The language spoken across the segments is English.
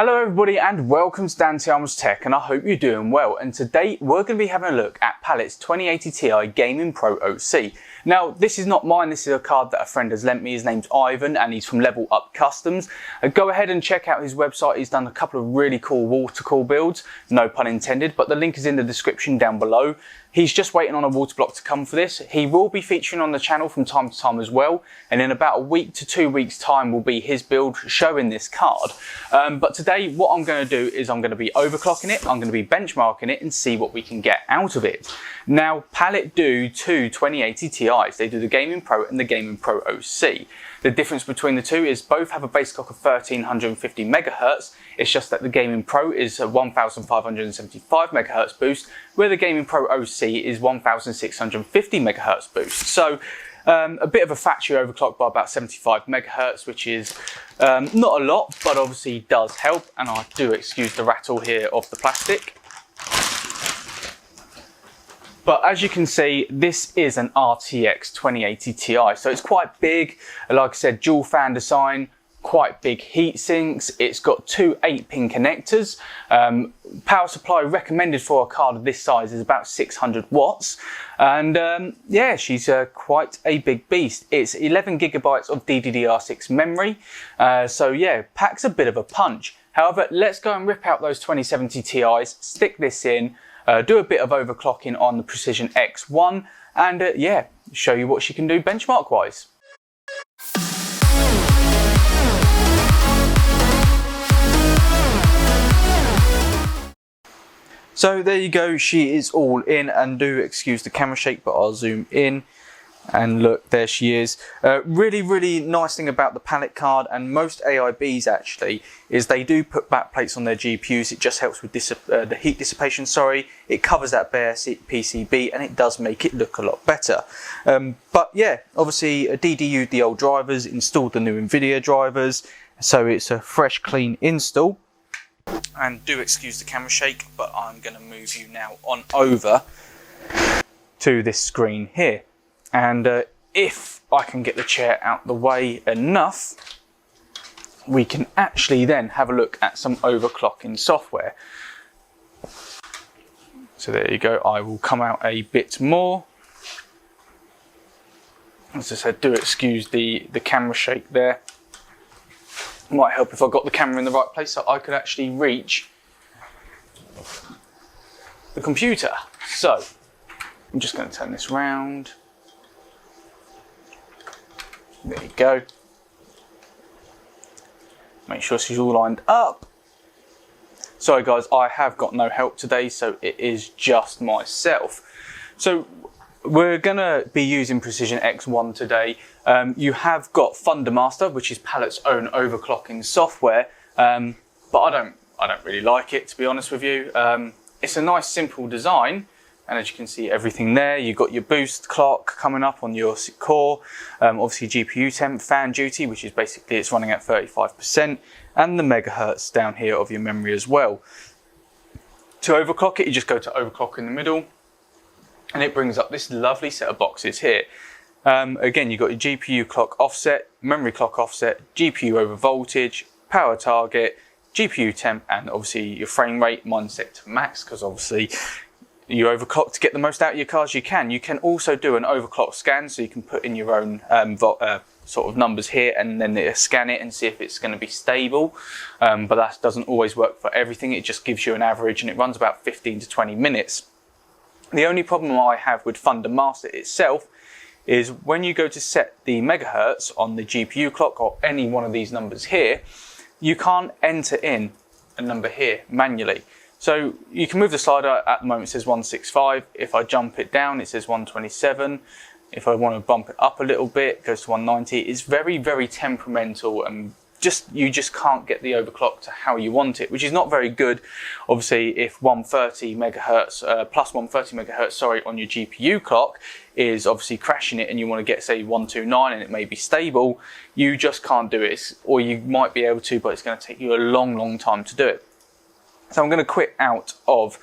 Hello everybody and welcome to Dan Tiam's Tech, and I hope you're doing well. And today we're going to be having a look at Palit's 2080 Ti Gaming Pro OC. Now this is not mine, this is a card that a friend has lent me. His name's Ivan and he's from Level Up Customs. Go ahead and check out his website. He's done a couple of really cool water cool builds, no pun intended, but the link is in the description down below. He's just waiting on a water block to come for this. He will be featuring on the channel from time to time as well, and in about a week to 2 weeks time will be his build showing this card. But today what I'm going to do is I'm going to be overclocking it, I'm going to be benchmarking it and see what we can get out of it. Now Palit do two 2080 Ti's. They do the Gaming Pro and the Gaming Pro OC. The difference between the two is both have a base clock of 1350 megahertz. It's just that the Gaming Pro is a 1575 megahertz boost, where the Gaming Pro OC is 1650 megahertz boost. So a bit of a factory overclock by about 75 megahertz, which is not a lot, but obviously does help. And I do excuse the rattle here of the plastic. But as you can see, this is an RTX 2080 Ti, so it's quite big. Like I said, dual fan design, quite big heat sinks. It's got two 8-pin connectors. Power supply recommended for a card of this size is about 600 watts. And yeah, she's quite a big beast. It's 11 gigabytes of DDR6 memory. So yeah, packs a bit of a punch. However, let's go and rip out those 2070 Ti's, stick this in, do a bit of overclocking on the Precision X1, and yeah, show you what she can do benchmark wise. So there you go, she is all in, and do excuse the camera shake, but I'll zoom in and look, there she is. Really nice thing about the Palit card, and most AIBs actually, is they do put backplates on their GPUs. It just helps with the heat dissipation, It covers that bare PCB and it does make it look a lot better. But yeah, obviously DDU'd the old drivers, installed the new Nvidia drivers, so it's a fresh, clean install. And do excuse the camera shake, but I'm going to move you now on over to this screen here. And if I can get the chair out the way enough, we can actually then have a look at some overclocking software. So there you go, I will come out a bit more. As I said, do excuse the camera shake there. Might help if I got the camera in the right place so I could actually reach the computer. So I'm just going to turn this round. There you go. Make sure she's all lined up. Sorry guys, I have got no help today, so it is just myself. So we're going to be using Precision X1 today. You have got ThunderMaster, which is Palit's own overclocking software, but I don't really like it, to be honest with you. It's a nice simple design, and as you can see everything there, you've got your boost clock coming up on your core, obviously GPU temp, fan duty, which is basically it's running at 35%, and the megahertz down here of your memory as well. To overclock it, you just go to overclock in the middle, and it brings up this lovely set of boxes here. Again, you've got your GPU clock offset, memory clock offset, GPU over voltage, power target, GPU temp, and obviously your frame rate. Mine's set to max because obviously you overclock to get the most out of your cards you can. You can also do an overclock scan, so you can put in your own sort of numbers here and then scan it and see if it's going to be stable. But that doesn't always work for everything. It just gives you an average, and it runs about 15 to 20 minutes. The only problem I have with ThunderMaster itself is when you go to set the megahertz on the GPU clock or any one of these numbers here, you can't enter in a number here manually. So you can move the slider. At the moment it says 165. If I jump it down, it says 127. If I want to bump it up a little bit, it goes to 190. It's very temperamental, and you just can't get the overclock to how you want it, which is not very good. Obviously, if 130 megahertz plus 130 megahertz, on your GPU clock is obviously crashing it, and you want to get say 129 and it may be stable, you just can't do it. Or you might be able to, but it's going to take you a long time to do it. So I'm going to quit out of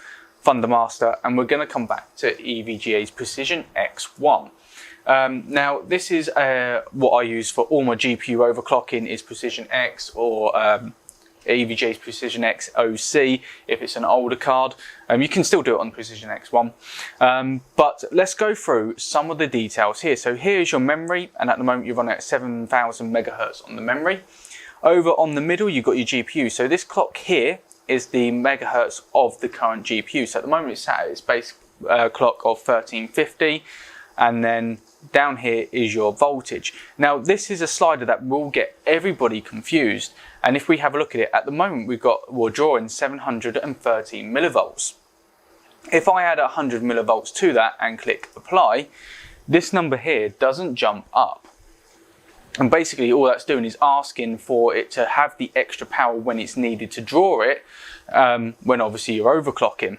ThunderMaster, and we're going to come back to EVGA's Precision X1. Now this is what I use for all my GPU overclocking is Precision X or EVGA's Precision X OC if it's an older card. You can still do it on Precision X1. But let's go through some of the details here. So here's your memory, and at the moment you're running at 7,000 megahertz on the memory. Over on the middle you've got your GPU. So this clock here is the megahertz of the current GPU. So at the moment it's at its base clock of 1350, and then down here is your voltage. Now this is a slider that will get everybody confused, and if we have a look at it, at the moment we're drawing 713 millivolts. If I add 100 millivolts to that and click apply, this number here doesn't jump up. And basically all that's doing is asking for it to have the extra power when it's needed to draw it, when obviously you're overclocking.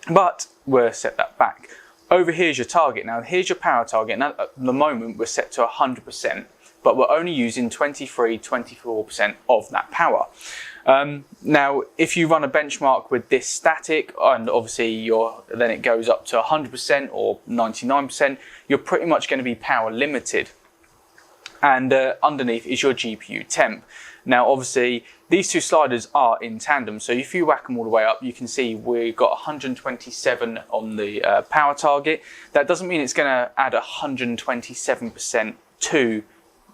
But we'll set that back. Over here's your target. Now here's your power target. Now at the moment we're set to 100%, but we're only using 24% of that power. Now if you run a benchmark with this static, and obviously then it goes up to 100% or 99%, you're pretty much going to be power limited. And underneath is your GPU temp. Now obviously these two sliders are in tandem, so if you whack them all the way up, you can see we've got 127 on the power target. That doesn't mean it's going to add 127% to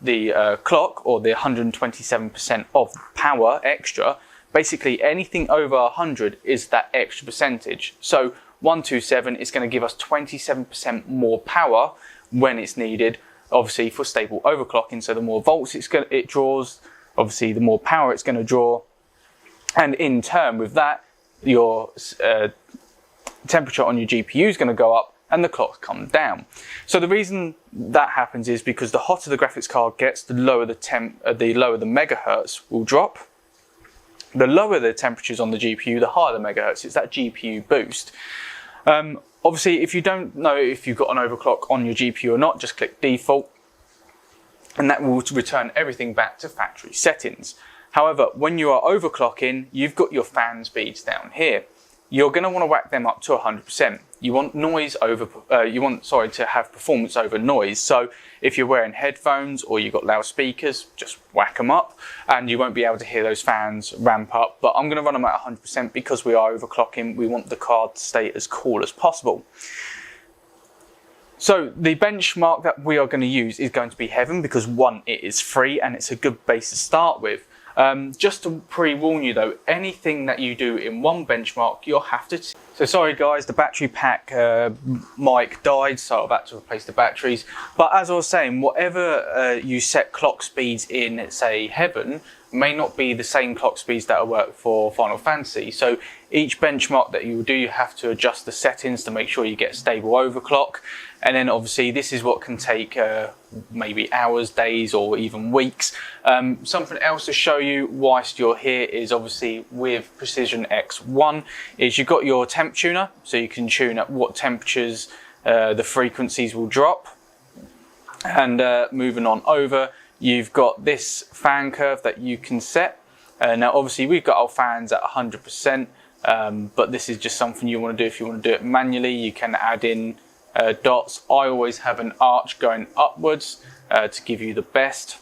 the clock, or the 127% of power extra. Basically anything over 100 is that extra percentage. So 127 is going to give us 27% more power when it's needed, obviously for stable overclocking. So the more volts it draws, obviously the more power it's going to draw, and in turn with that your temperature on your GPU is going to go up and the clock come down. So the reason that happens is because the hotter the graphics card gets, the lower the megahertz will drop. The lower the temperatures on the GPU, the higher the megahertz. It's that GPU boost. Obviously, if you don't know if you've got an overclock on your GPU or not, just click default, and that will return everything back to factory settings. However, when you are overclocking, you've got your fan speeds down here. You're going to want to whack them up to 100%. You want to have performance over noise. So if you're wearing headphones or you've got loudspeakers, just whack them up, and you won't be able to hear those fans ramp up. But I'm going to run them at 100% because we are overclocking. We want the card to stay as cool as possible. So the benchmark that we are going to use is going to be Heaven, because one, it is free and it's a good base to start with. Just to pre-warn you though, anything that you do in one benchmark, you'll have to... So sorry guys, the battery pack mic died, so I've had to replace the batteries. But as I was saying, whatever you set clock speeds in, say, Heaven, may not be the same clock speeds that will work for Final Fantasy. So each benchmark that you do, you have to adjust the settings to make sure you get stable overclock. And then obviously this is what can take maybe hours, days, or even weeks. Something else to show you whilst you're here is obviously with Precision X1 is you've got your Temp Tuner, so you can tune at what temperatures the frequencies will drop. And moving on over, you've got this fan curve that you can set. Now obviously we've got our fans at 100%, but this is just something you want to do. If you want to do it manually, you can add in dots. I always have an arch going upwards to give you the best.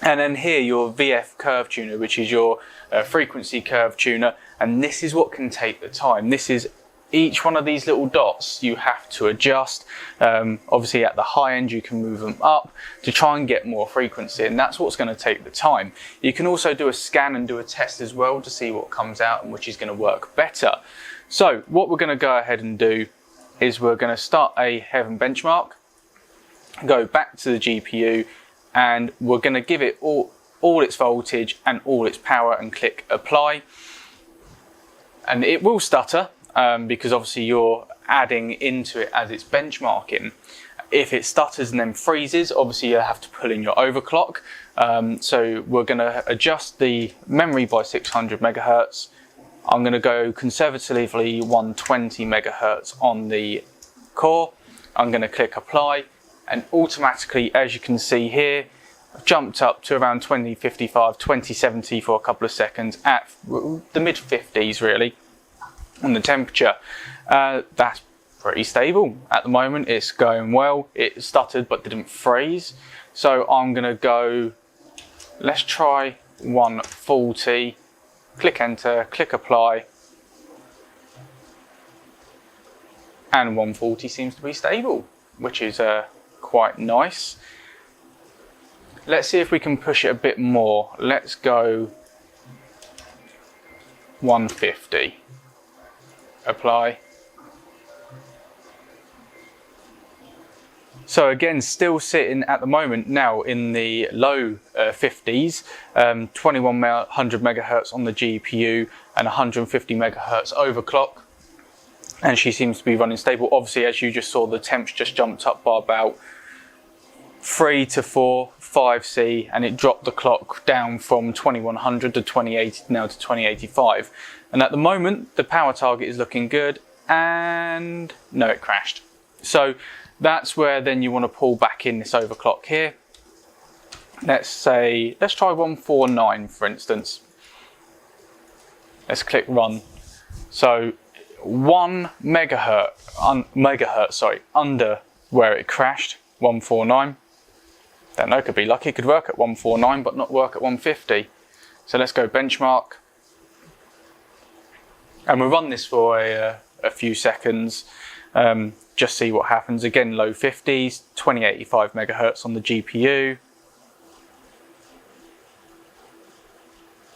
And then here your VF curve tuner, which is your frequency curve tuner, and this is what can take the time. This is each one of these little dots you have to adjust. Obviously at the high end you can move them up to try and get more frequency, and that's what's going to take the time. You can also do a scan and do a test as well to see what comes out and which is going to work better. So what we're going to go ahead and do is we're going to start a Heaven benchmark, go back to the GPU, and we're going to give it all its voltage and all its power and click apply. And it will stutter because obviously you're adding into it as it's benchmarking. If it stutters and then freezes, obviously you'll have to pull in your overclock. So we're going to adjust the memory by 600 megahertz. I'm going to go conservatively 120 megahertz on the core. I'm going to click apply, and automatically, as you can see here, I've jumped up to around 2055, 2070 for a couple of seconds at the mid 50s really on the temperature. That's pretty stable at the moment. It's going well. It stuttered but didn't freeze. So I'm going to go, let's try 140, click enter, click apply, and 140 seems to be stable, which is quite nice. Let's see if we can push it a bit more. Let's go 150, apply. So again, still sitting at the moment now in the low 50s, 2100 megahertz on the GPU and 150 megahertz overclock. And she seems to be running stable. Obviously, as you just saw, the temps just jumped up by about 3 to 4, 5C, and it dropped the clock down from 2100 to 2080 now to 2085. And at the moment, the power target is looking good, and no, it crashed. So that's where then you want to pull back in this overclock here. Let's try 149 for instance. Let's click run. So 1 megahertz, under where it crashed, 149. Don't know, could be lucky, it could work at 149 but not work at 150. So let's go benchmark. And we'll run this for a few seconds. Just see what happens. Again, low 50s, 2085 megahertz on the GPU.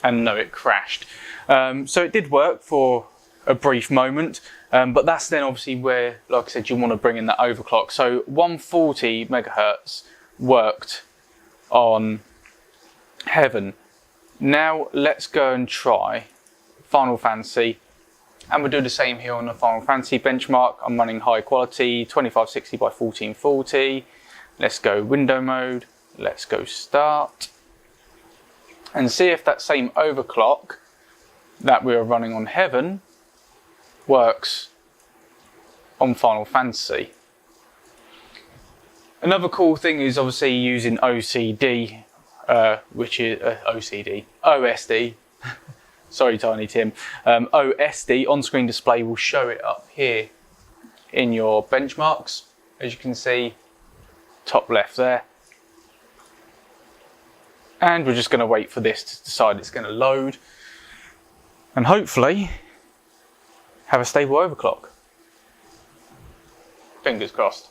And no, it crashed. So it did work for a brief moment, but that's then obviously where, like I said, you want to bring in that overclock. So 140 megahertz worked on Heaven. Now let's go and try Final Fantasy. And we'll do the same here on the Final Fantasy benchmark. I'm running high quality, 2560 by 1440. Let's go window mode. Let's go start. And see if that same overclock that we are running on Heaven works on Final Fantasy. Another cool thing is obviously using OCD, which is OSD. Sorry, Tiny Tim. OSD, on-screen display, will show it up here in your benchmarks. As you can see, top left there. And we're just going to wait for this to decide it's going to load. And hopefully have a stable overclock. Fingers crossed.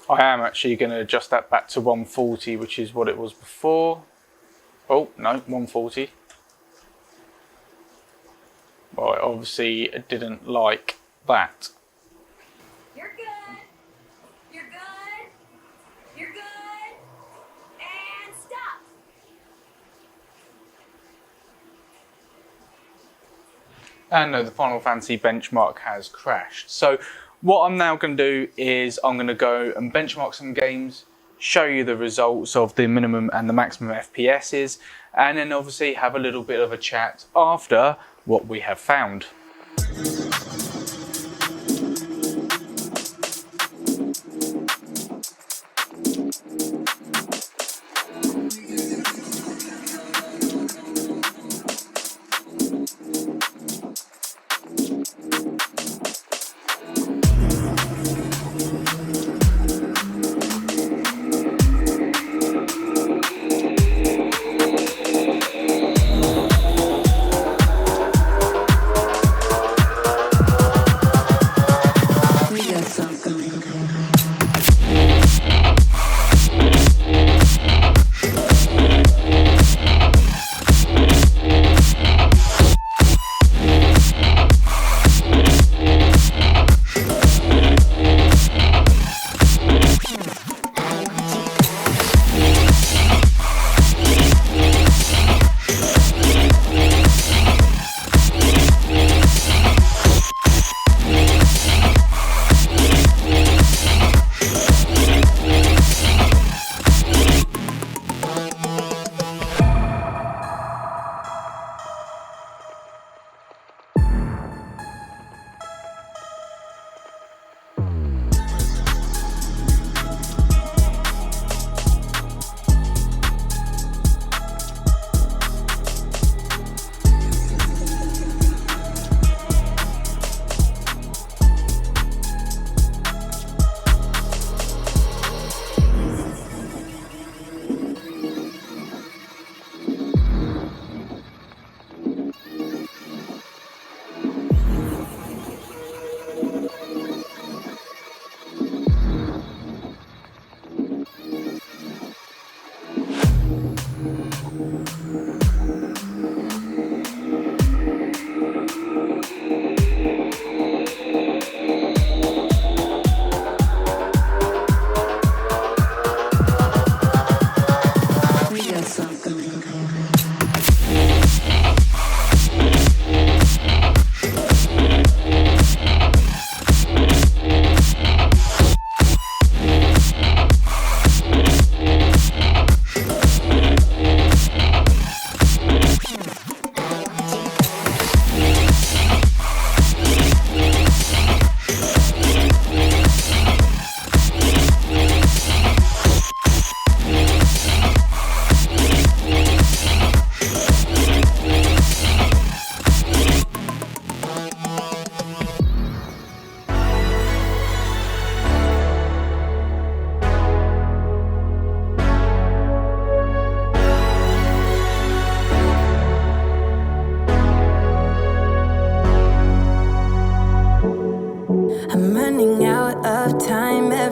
I am actually going to adjust that back to 140, which is what it was before. Oh, no, 140. Well, it obviously didn't like that. You're good. You're good. You're good. And stop. And no, the Final Fantasy benchmark has crashed. So what I'm now going to do is I'm going to go and benchmark some games, show you the results of the minimum and the maximum FPSs, and then obviously have a little bit of a chat after what we have found.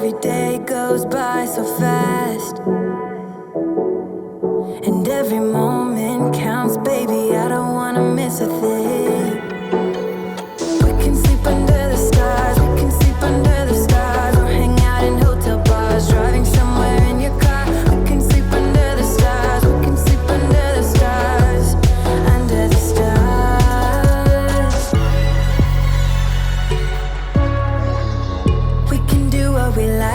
every day goes by so fast, and every moment counts, baby. I don't wanna miss a thing. We can sleep under the stars, we can sleep under the stars, or hang out in hotel bars, driving somewhere in your car. We can sleep under the stars, we can sleep under the stars, under the stars. We can do what we like.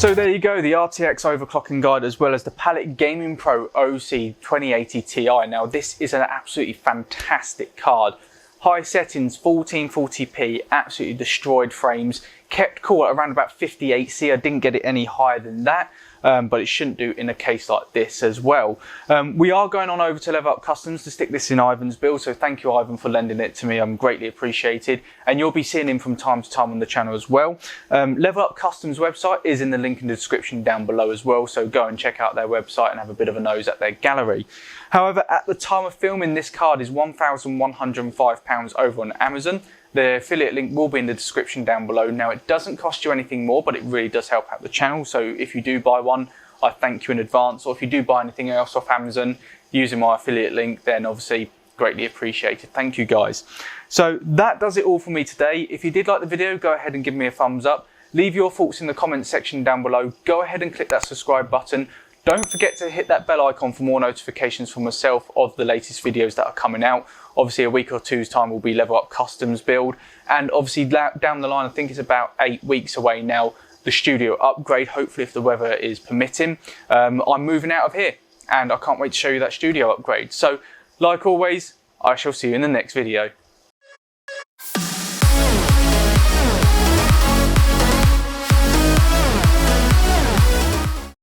So there you go, the RTX overclocking guide as well as the Palit Gaming Pro OC 2080 Ti. Now this is an absolutely fantastic card. High settings, 1440p, absolutely destroyed frames, kept cool at around about 58C. I didn't get it any higher than that, but it shouldn't do in a case like this as well. We are going on over to Level Up Customs to stick this in Ivan's build, so thank you Ivan for lending it to me, I'm greatly appreciated, and you'll be seeing him from time to time on the channel as well. Level Up Customs website is in the link in the description down below as well, so go and check out their website and have a bit of a nose at their gallery. However, at the time of filming, this card is £1,105 over on Amazon. The affiliate link will be in the description down below. Now, it doesn't cost you anything more, but it really does help out the channel. So if you do buy one, I thank you in advance. Or if you do buy anything else off Amazon using my affiliate link, then obviously greatly appreciated. Thank you guys. So that does it all for me today. If you did like the video, go ahead and give me a thumbs up. Leave your thoughts in the comments section down below. Go ahead and click that subscribe button. Don't forget to hit that bell icon for more notifications from myself of the latest videos that are coming out. Obviously a week or two's time will be Level Up Customs build, and obviously down the line, I think it's about 8 weeks away now, the studio upgrade, hopefully if the weather is permitting. I'm moving out of here and I can't wait to show you that studio upgrade. So like always, I shall see you in the next video.